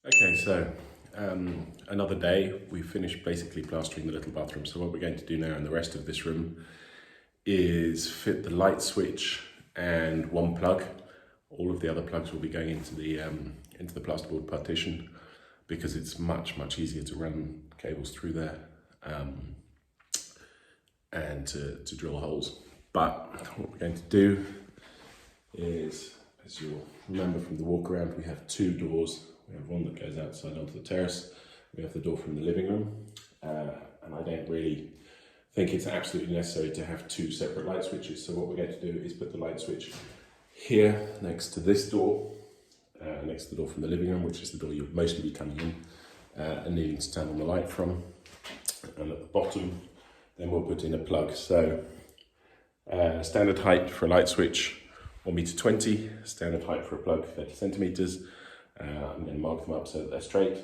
Okay, so another day. We finished basically plastering the little bathroom. So what we're going to do now in the rest of this room is fit the light switch and one plug. All of the other plugs will be going into the plasterboard partition because it's much easier to run cables through there and to drill holes. But what we're going to do is, as you'll remember from the walk around, we have two doors. We have one that goes outside onto the terrace. We have the door from the living room. And I don't really think it's absolutely necessary to have two separate light switches. So what we're going to do is put the light switch here next to this door, next to the door from the living room, which is the door you'll mostly be coming in and needing to turn on the light from. And at the bottom, then we'll put in a plug. So standard height for a light switch, 1.20 meters, standard height for a plug, 30 centimeters. I'm going to mark them up so that they're straight.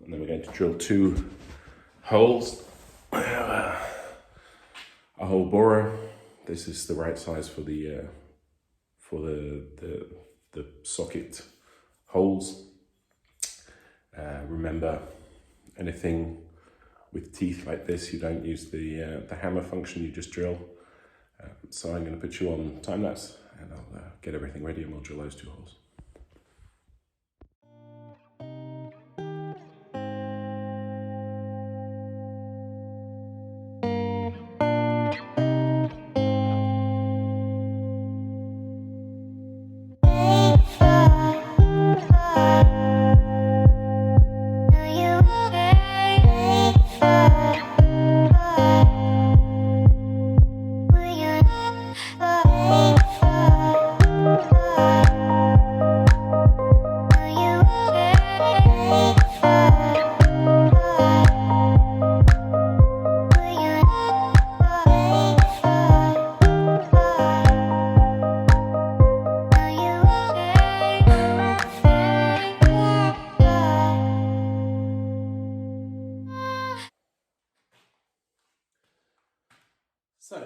And then we're going to drill two holes. A hole borer. This is the right size for the socket holes. Remember, anything with teeth like this, you don't use the hammer function, you just drill. So I'm going to put you on time lapse and I'll get everything ready and we'll drill those two holes. So,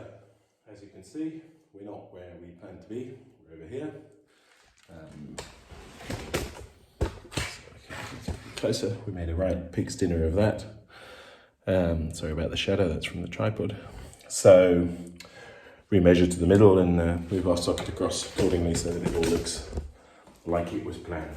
as you can see, we're not where we plan to be. We're over here. So I can get closer. We made a right pig's dinner of that. Sorry about the shadow, that's from the tripod. So, we measure to the middle and move our socket across accordingly so that it all looks like it was planned.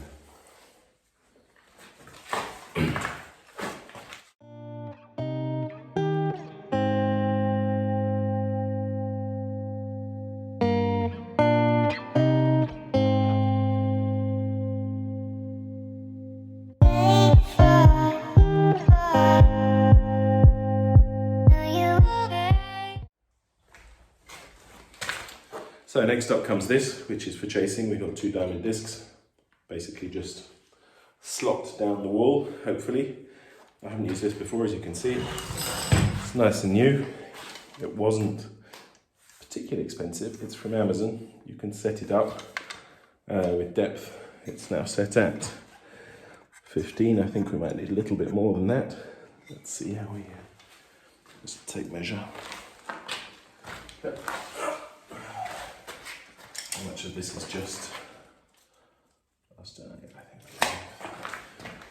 So next up comes this, which is for chasing. We've got two diamond discs, basically just slopped down the wall, hopefully. I haven't used this before, as you can see. It's nice and new. It wasn't particularly expensive. It's from Amazon. You can set it up with depth. It's now set at 15. I think we might need a little bit more than that. Let's see how we just take measure. Yep. How much of this is just I think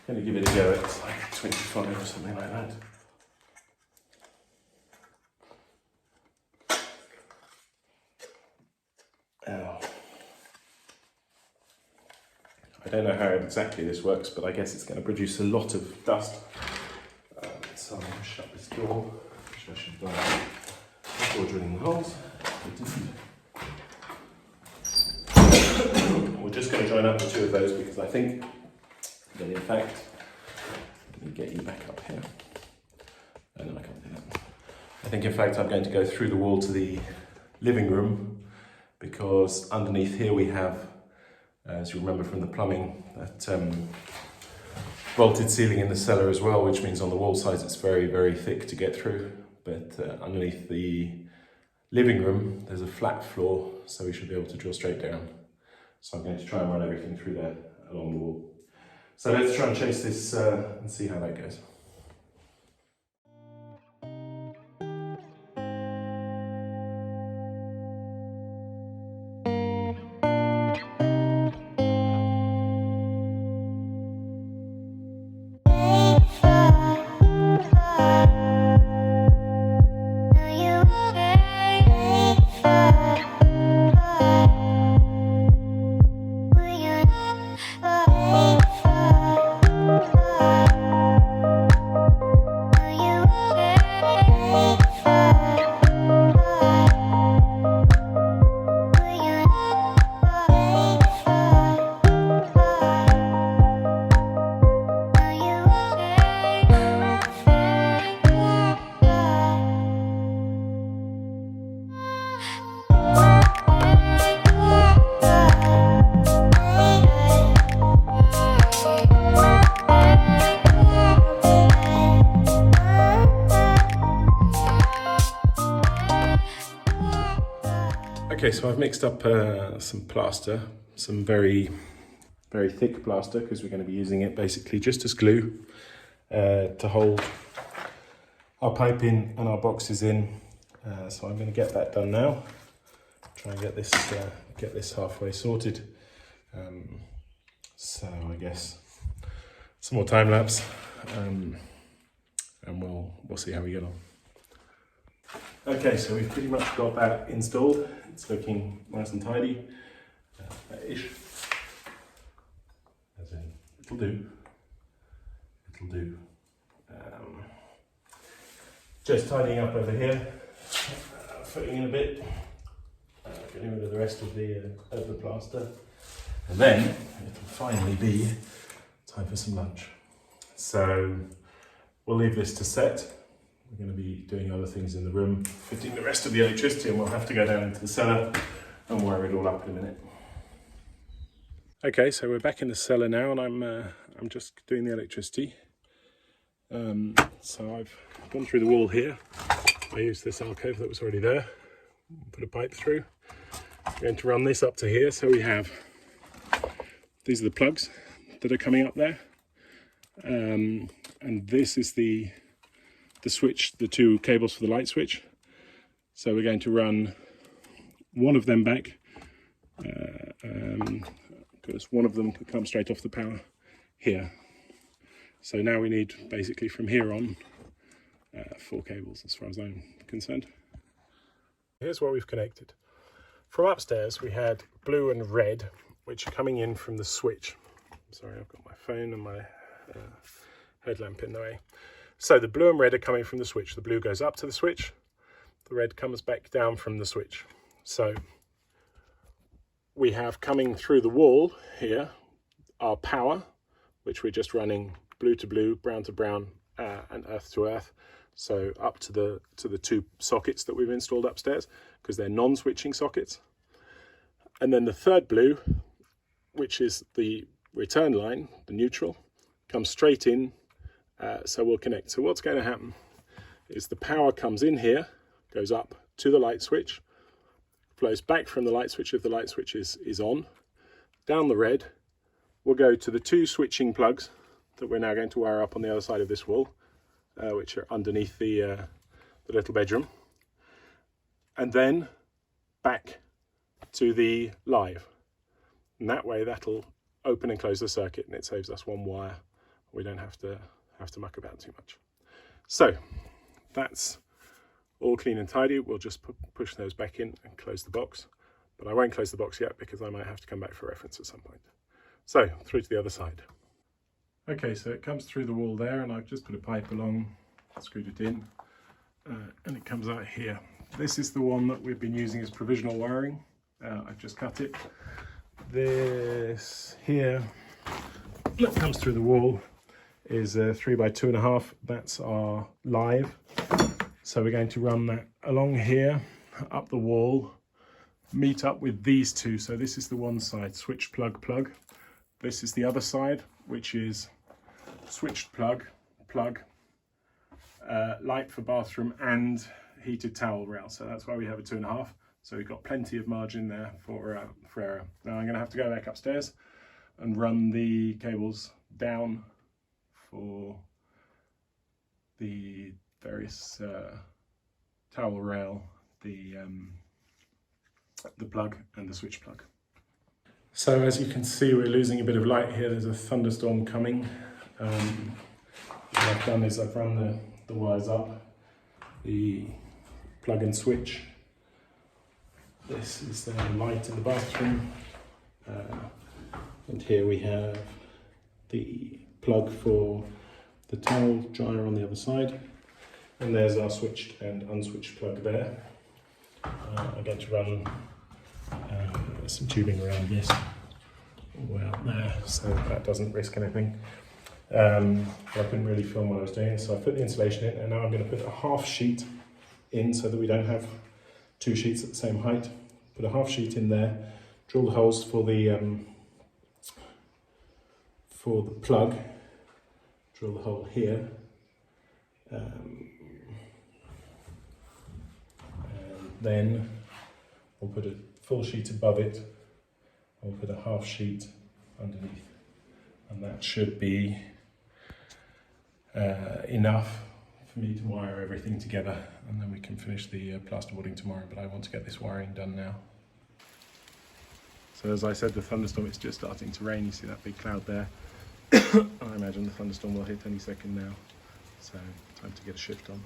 I'm going to give it a go. It's like 25 or something like that. Oh. I don't know how exactly this works, but I guess it's going to produce a lot of dust. So I'm going to shut this door, which I should have done before drilling the holes. We're just going to join up the two of those because I think that in fact, let me get you back up here. No, I can't do that. I think in fact I'm going to go through the wall to the living room because underneath here we have, as you remember from the plumbing, that vaulted ceiling in the cellar as well, which means on the wall sides it's very thick to get through. But underneath the living room there's a flat floor, so we should be able to drill straight down. So I'm going to try and run everything through there along the wall. So let's try and chase this and see how that goes. Okay, so I've mixed up some plaster, some very thick plaster, because we're going to be using it basically just as glue to hold our pipe in and our boxes in. So I'm going to get that done now. Try and get this halfway sorted. So I guess some more time lapse, and we'll see how we get on. Okay, so we've pretty much got that installed. It's looking nice and tidy, ish. As in, it'll do. It'll do. Just tidying up over here, filling in a bit, getting rid of the rest of the plaster, and then it'll finally be time for some lunch. So we'll leave this to set. We're going to be doing other things in the room, fitting the rest of the electricity, and we'll have to go down into the cellar and wire it all up in a minute. Okay, so we're back in the cellar now, and I'm just doing the electricity. So I've gone through the wall here. I used this alcove that was already there, put a pipe through. I'm going to run this up to here, so we have, these are the plugs that are coming up there, and this is the switch, the two cables for the light switch. So we're going to run one of them back, because one of them could come straight off the power here. So now we need, basically from here on, 4 cables as far as I'm concerned. Here's what we've connected. From upstairs we had blue and red, which are coming in from the switch. Sorry, I've got my phone and my headlamp in the way. So the blue and red are coming from the switch. The blue goes up to the switch, the red comes back down from the switch. So we have coming through the wall here our power, which we're just running blue to blue, brown to brown, and earth to earth. So up to the 2 sockets that we've installed upstairs, because they're non-switching sockets. And then the third blue, which is the return line, the neutral, comes straight in. So we'll connect. So what's going to happen is the power comes in here, goes up to the light switch, flows back from the light switch if the light switch is on, down the red, we'll go to the 2 switching plugs that we're now going to wire up on the other side of this wall, which are underneath the little bedroom, and then back to the live. And that way that'll open and close the circuit, and it saves us 1 wire. We don't have to muck about too much. So that's all clean and tidy. We'll just push those back in and close the box, but I won't close the box yet because I might have to come back for reference at some point. So through to the other side. Okay, so it comes through the wall there, and I've just put a pipe along, screwed it in, and it comes out here. This is the one that we've been using as provisional wiring. I've just cut it. This here that comes through the wall is 3 by 2.5. That's our live. So we're going to run that along here, up the wall, meet up with these 2. So this is the one side, switch plug, plug. This is the other side, which is switched plug, plug, light for bathroom and heated towel rail. So that's why we have a 2.5. So we've got plenty of margin there for error. Now I'm going to have to go back upstairs and run the cables down for the various towel rail, the plug and the switch plug. So as you can see, we're losing a bit of light here. There's a thunderstorm coming. What I've done is I've run the wires up, the plug and switch. This is the light in the bathroom. And here we have the plug for the towel dryer on the other side. And there's our switched and unswitched plug there. I'm going to run some tubing around this all out there, so that doesn't risk anything. I couldn't really film what I was doing, so I put the insulation in, and now I'm going to put a half sheet in so that we don't have 2 sheets at the same height. Put a half sheet in there, drill the holes for the plug, drill the hole here, and then we'll put a full sheet above it. I'll put a half sheet underneath, and that should be enough for me to wire everything together, and then we can finish the plasterboarding tomorrow, but I want to get this wiring done now. So as I said, the thunderstorm is just starting to rain. You see that big cloud there? I imagine the thunderstorm will hit any second now, so time to get a shift on.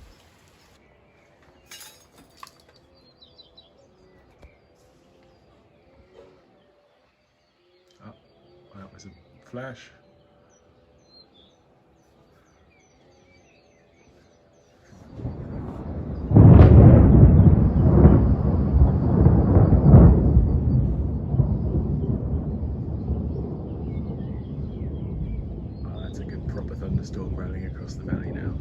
Oh, that was a flash. Thunderstorm rolling across the valley now.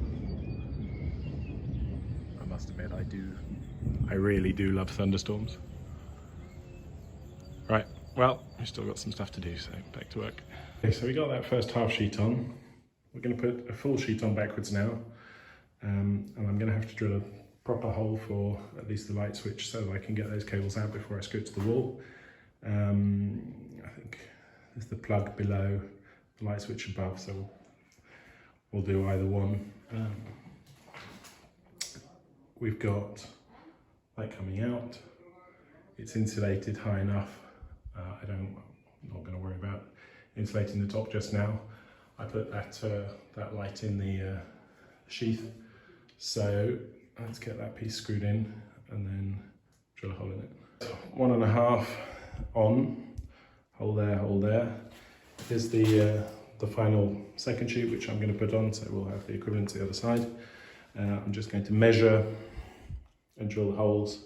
I must admit, I really do love thunderstorms. Right, well, we've still got some stuff to do, so back to work. Okay, so we got that first half sheet on. We're going to put a full sheet on backwards now, and I'm going to have to drill a proper hole for at least the light switch so that I can get those cables out before I screw it to the wall. I think there's the plug below, the light switch above, so we'll do either one. We've got light coming out. It's insulated high enough. I'm not going to worry about insulating the top just now. I put that light in the sheath. So let's get that piece screwed in and then drill a hole in it. 1.5 on, hole there, hole there. Here's the final second sheet, which I'm going to put on, so we'll have the equivalent to the other side. I'm just going to measure and drill the holes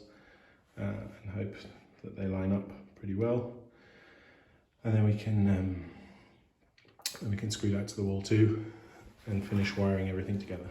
and hope that they line up pretty well, and then we can screw that to the wall too and finish wiring everything together.